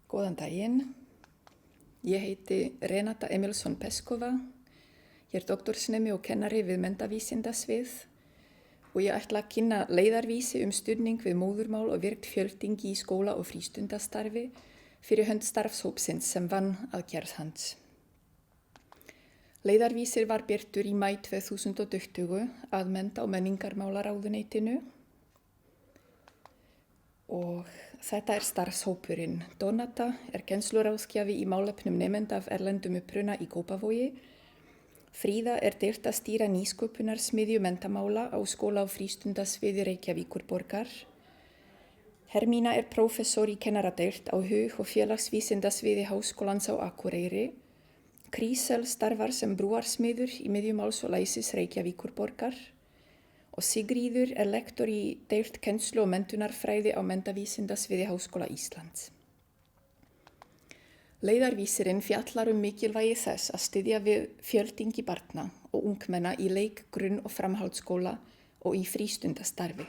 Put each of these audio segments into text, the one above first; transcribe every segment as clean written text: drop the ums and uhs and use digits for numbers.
Góðan daginn. Ég heiti Renata Emilsson Peskova. Ég doktorsnemi og kennari við menntavísindasvið og ég ætla að kynna leiðarvísi stuðning við móðurmál og virkt fjöltyngi í skóla- og frístundastarfi fyrir hönd starfshópsins sem vann að gerð hans. Leiðarvísir var birtur í maí 2020 að mennta- og menningarmálaráðuneytinu og þetta starfshópurinn. Donata kennsluráðgjafi í málefnum nemenda af erlendum uppruna í Kópavogi. Fríða deildarstýra nýsköpunarsmiðju menntamála á skóla- og frístundasviði Reykjavíkurborgar. Hermína prófessor í kennaradeild á hug- og félagsvísindasviði Háskólans á Akureyri. Krísel starfar sem brúarsmiður í miðjumáls og læsis Reykjavíkurborgar. Og Sigríður lektor í deild kennslu- og menntunarfræði á menntavísindasviði Háskóla Íslands. Leiðarvísirinn fjallar mikilvægi þess að styðja við fjöltyngi barna og ungmenna í leik-, grunn- og framhaldsskóla og í frístundastarfi.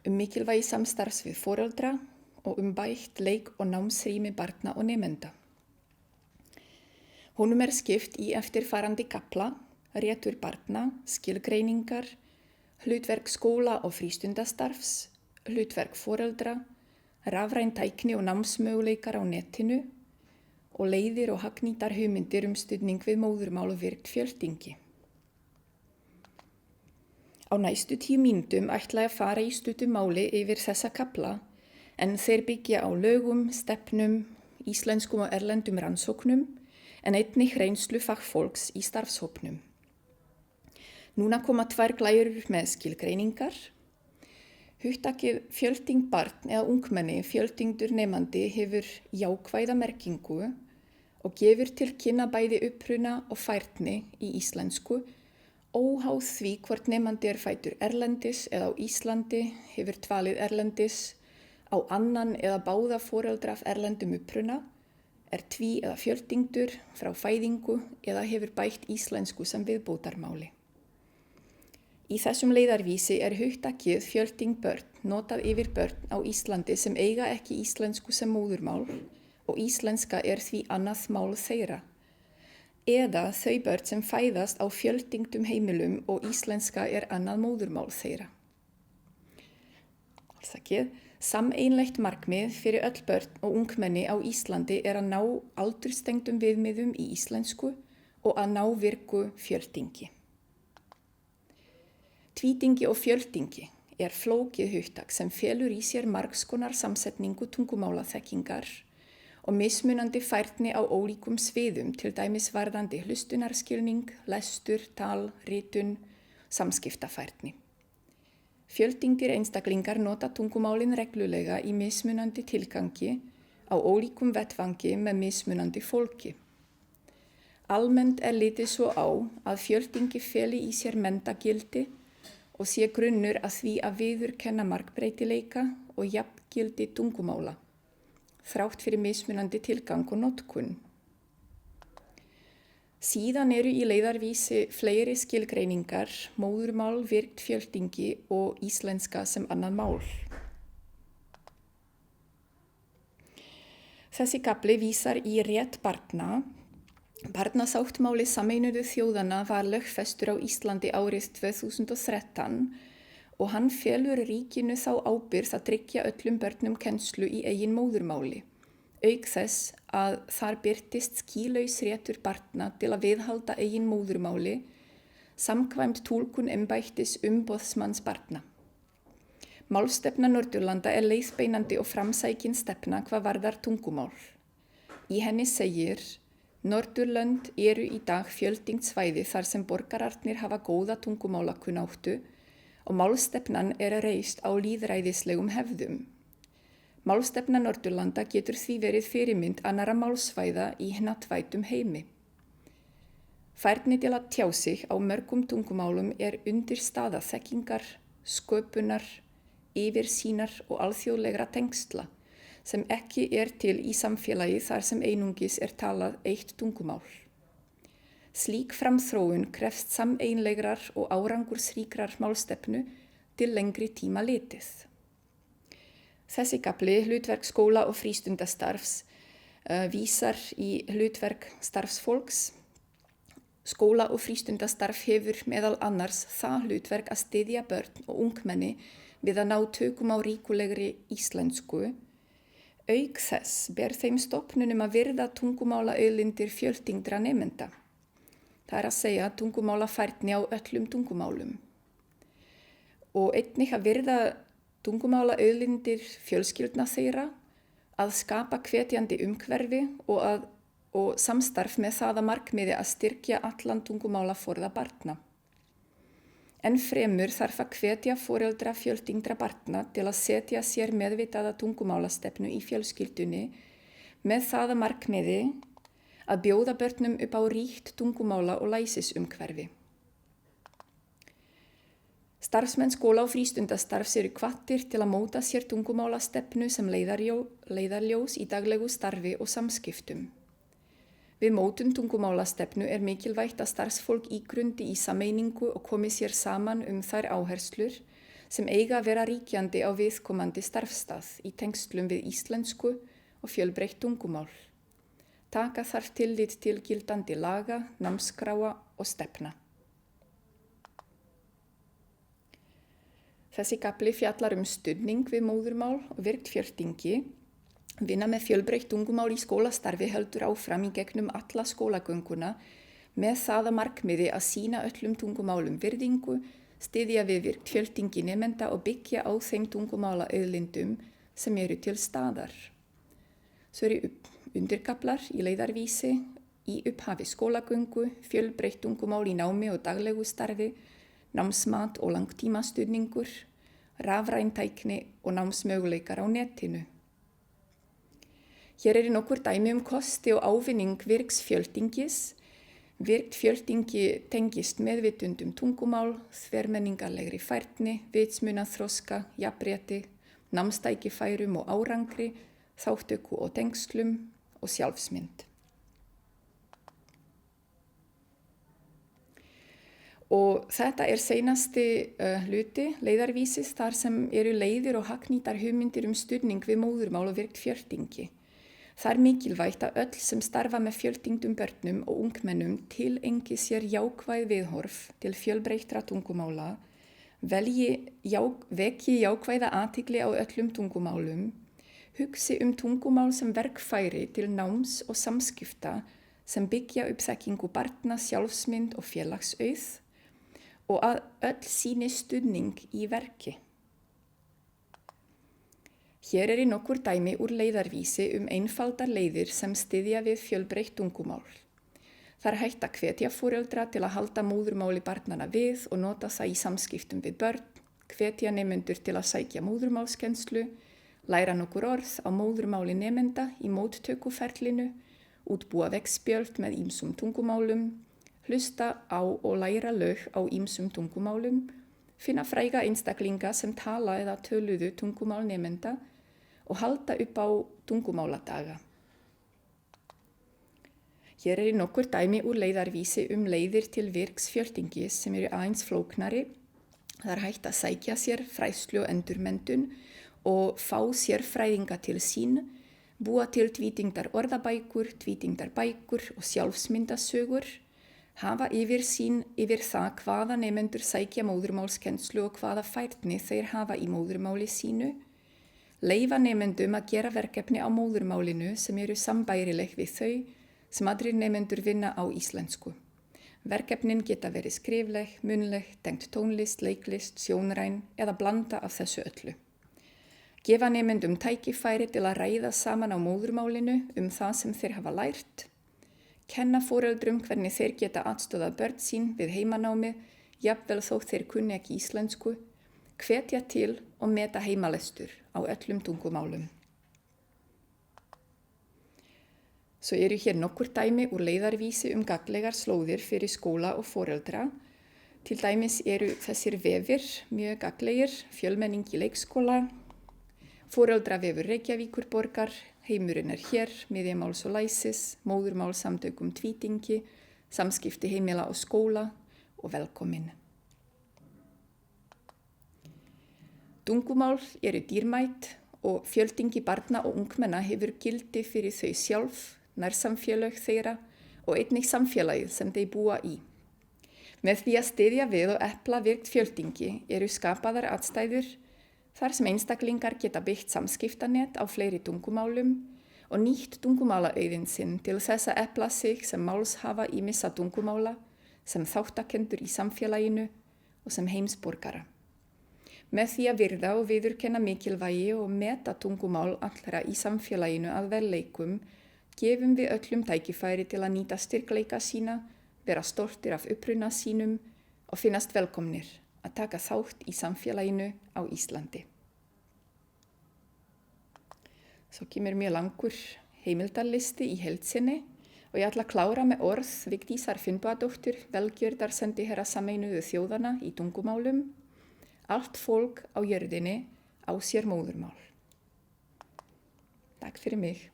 Mikilvægi samstarfs við foreldra og bætt leik- og námsrými barna og nemenda. Honum skipt í eftirfarandi kafla: réttur barna, skilgreiningar, hlutverk skóla- og frístundastarfs, hlutverk foreldra, rafræn tækni og námsmöguleikar á netinu og leiðir og hagnýtar hugmyndir stuðning við móðurmál og virkt fjöltyngi. Á næstu 10 mínútum ætla ég að fara í stuttu máli yfir þessa kafla en þeir byggja á lögum, stefnum, íslenskum og erlendum rannsóknum en einnig reynslu fagfólks í starfshópnum. Núna koma 2 glærur með skilgreiningar. Hugtakið fjöltyng barn eða ungmenni, fjöltyngdur nemandi hefur jákvæða merkingu og gefur til kynna bæði uppruna og færni í íslensku, óháð því hvort nemandi fæddur erlendis eða á Íslandi, hefur dvalið erlendis, á annan eða báða foreldra af erlendum uppruna, tví- eða fjöltyngdur frá fæðingu eða hefur bætt íslensku sem viðbótarmáli. Í þessum leiðarvísi hugtakið fjöltyng börn notað yfir börn á Íslandi sem eiga ekki íslensku sem móðurmál og íslenska því annað mál þeirra. Eða þau börn sem fæðast á fjöltyngdum heimilum og íslenska annað móðurmál þeirra. Sameiginlegt markmið fyrir öll börn og ungmenni á Íslandi að ná aldurstengdum viðmiðum í íslensku og að ná virku fjöltyngi. Tvítyngji og fjöltyngi flókið hugtak sem felur í sér margs konar samsetningu tungumálaþekkingar og mismunandi færni á ólíkum sviðum, til dæmis varðandi hlustunarskilning, lestur, tal, ritun, samskiptafærni. Fjöltyngdir einstaklingar nota tungumálin reglulega í mismunandi tilgangi á ólíkum vettvangi með mismunandi fólki. Almennt litið svo á að fjöltyngi feli í sér menntagildi og sé grunnur að því að viðurkenna margbreytileika og jafngildi tungumála, þrátt fyrir mismunandi tilgang og notkun. Síðan í leiðarvísi fleiri skilgreiningar, móðurmál, virkt fjöltyngi og íslenska sem annað mál. Þessi kafli vísar í rétt barna. Barnasáttmáli Sameinuðu þjóðanna var lögfestur á Íslandi árið 2013 og hann felur ríkinu þá ábyrgð að tryggja öllum börnum kennslu í eigin móðurmáli, auk þess að þar birtist skýlaus réttur barna til að viðhalda eigin móðurmáli samkvæmt túlkun embættis umboðsmanns barna. Málstefna Norðurlanda leiðbeinandi og framsækin stefna hvað varðar tungumál. Í henni segir: Norðurlönd í dag fjöltyngt svæði þar sem borgararnir hafa góða tungumálakunnáttu og málstefnan reist á lýðræðislegum hefðum. Málstefna Norðurlanda getur því verið fyrirmynd annarra málsvæða í hnattvæddum heimi. Færni til að tjá sig á mörgum tungumálum undirstaða þekkingar, sköpunar, yfirsýnar og alþjóðlegra tengsla sem ekki til í samfélagi þar sem einungis talað eitt tungumál. Slík framþróun krefst sameiginlegrar og árangursríkrar málstefnu til lengri tíma litið. Þessi kafli, hlutverk skóla- og frístundastarfs, vísar í hlutverk starfsfólks. Skóla- og frístundastarf hefur meðal annars það hlutverk að styðja börn og ungmenni við að ná tökum á ríkulegri íslensku. Auk þess ber þeim stofnunum að virða tungumálaauðlindir fjöltengdra nemenda. Það að segja tungumálafærni á öllum tungumálum. Og einnig að virða tungumálaauðlindir fjölskyldna þeirra, að skapa hvetjandi umhverfi og samstarf með það að markmiði að styrkja allan tungumálaforða barna. Enn fremur þarf að hvetja foreldra fjöltengdra barna til að setja sér meðvitaða tungumálastefnu í fjölskyldunni með það að markmiði að bjóða börnum upp á ríkt tungumála og læsisumhverfi. Starfsmenn skóla- og frístundastarfs eru hvattir til að móta sér tungumálastefnu sem leiðarljós í daglegu starfi og samskiptum. Við mótun tungumálastefnu er mikilvægt að starfsfólk ígrundi í sameiningu og komi sér saman þær áherslur sem eiga að vera ríkjandi á viðkomandi starfsstað í tengslum við íslensku og fjölbreytt tungumál. Taka þarf tillit til gildandi laga, námskráa og stefna. Þessi kafli fjallar stuðning við móðurmál og virkt fjöltyngi. Vinna með fjölbreytt tungumál í skólastarfi heldur áfram í gegnum alla skólagönguna með það að markmiði að sýna öllum tungumálum virðingu, styðja við virkt fjöltyngi nemenda og byggja á þeim tungumálaauðlindum sem eru til staðar. Svo eru undirkaflar í leiðarvísi, í upphafi skólagöngu, fjölbreytt tungumál í námi og daglegu starfi, námsmat og langtímastuðningur, rafræn tækni og námsmöguleikar á netinu. Hér eru nokkur dæmi kosti og ávinning virks fjöltyngis. Virkt fjöltyngi tengist meðvitund tungumál, þvermenningarlegri færni, vitsmunaþroska, jafnrétti, námstækifærum og árangri, þátttöku og tengslum og sjálfsmynd. Og þetta seinasti hluti leiðarvísis þar sem eru leiðir og hagnýtar hugmyndir stuðning við móðurmál og virkt fjöltyngi. Það mikilvægt að öll sem starfa með fjöltengdum börnum og ungmennum tilengi sér jákvæð viðhorf til fjölbreyttra tungumála, vekji jákvæða athygli á öllum tungumálum, hugsi tungumál sem verkfæri til náms og samskipta sem byggja upp þekkingu barna, sjálfsmynd og félagsauð og að öll sýni stuðning í verki. Hér nokkur dæmi úr leiðarvísi einfaldar leiðir sem styðja við fjölbreytt tungumál. Það hægt að hvetja foreldra til að halda móðurmáli barnanna við og nota það í samskiptum við börn, hvetja nemendur til að sækja móðurmálskennslu, læra nokkur orð á móðurmáli nemenda í móttökuferlinu, útbúa veggspjöld með ýmsum tungumálum, hlusta á og læra lög á ýmsum tungumálum, finna fræga einstaklinga sem tala eða töluðu tungumál nemenda og halda upp á tungumáladaga. Hér nokkur dæmi úr leiðarvísi leiðir til virks fjöltyngis sem aðeins flóknari. Það hægt að sækja sér fræðslu og endurmenntun og fá sér fræðinga til sín, búa til tvítyngdar orðabækur, tvítyngdar bækur og sjálfsmyndasögur, hafa yfirsýn yfir það hvaða nemendur sækja móðurmálskennslu og hvaða færni þeir hafa í móðurmáli sínu, leyfa nemendum að gera verkefni á móðurmálinu sem sambærileg við þau sem aðrir nemendur vinna á íslensku. Verkefnin geta verið skrifleg, munnleg, tengt tónlist, leiklist, sjónræn eða blanda af þessu öllu. Gefa nemendum tækifæri til að ræða saman á móðurmálinu það sem þeir hafa lært, kenna foreldrum hvernig þeir geta aðstoðað börn sín við heimanámi, jafnvel þó þeir kunni ekki íslensku, hvetja til og meta heimalestur á öllum tungumálum. Svo hér nokkur dæmi úr leiðarvísi gagnlegar slóðir fyrir skóla og foreldra. Til dæmis þessir vefir mjög gagnlegir, fjölmenning í leikskóla, foreldravefur Reykjavíkurborgar, heimurinn hér, miðjumáls og læsis, móðurmálsamtökum tvítingi, samskipti heimila og skóla og velkomin. Tungumál dýrmæt og fjöldi barna og ungmenna hefur gildi fyrir þau sjálf, nærsamfélög þeirra og einnig samfélagið sem þeir búa í. Með því að styðja við og efla virkt fjöldi eru skapaðar aðstæður þar sem einstaklingar geta byggt samskiptanet á fleiri tungumálum og nýtt tungumálaauðinn sinn til þess að efla sig sem málshafa ýmissa tungumála, sem þáttakendur í samfélaginu og sem heimsborgara. Með því að virða og viðurkenna mikilvægi og meta tungumál allra í samfélaginu að velleikum, gefum við öllum tækifæri til að nýta styrkleika sína, vera stoltir af uppruna sínum og finnast velkomnir að taka þátt í samfélaginu á Íslandi. Svo kemur mjög langur heimildarlisti í heild sinni og ég ætla að klára með orð Vigdísar Finnbogadóttur, velgjörðarsendiherra Sameinuðu þjóðanna í tungumálum. Allt fólk á jörðinni á sér móðurmál. Takk fyrir mig.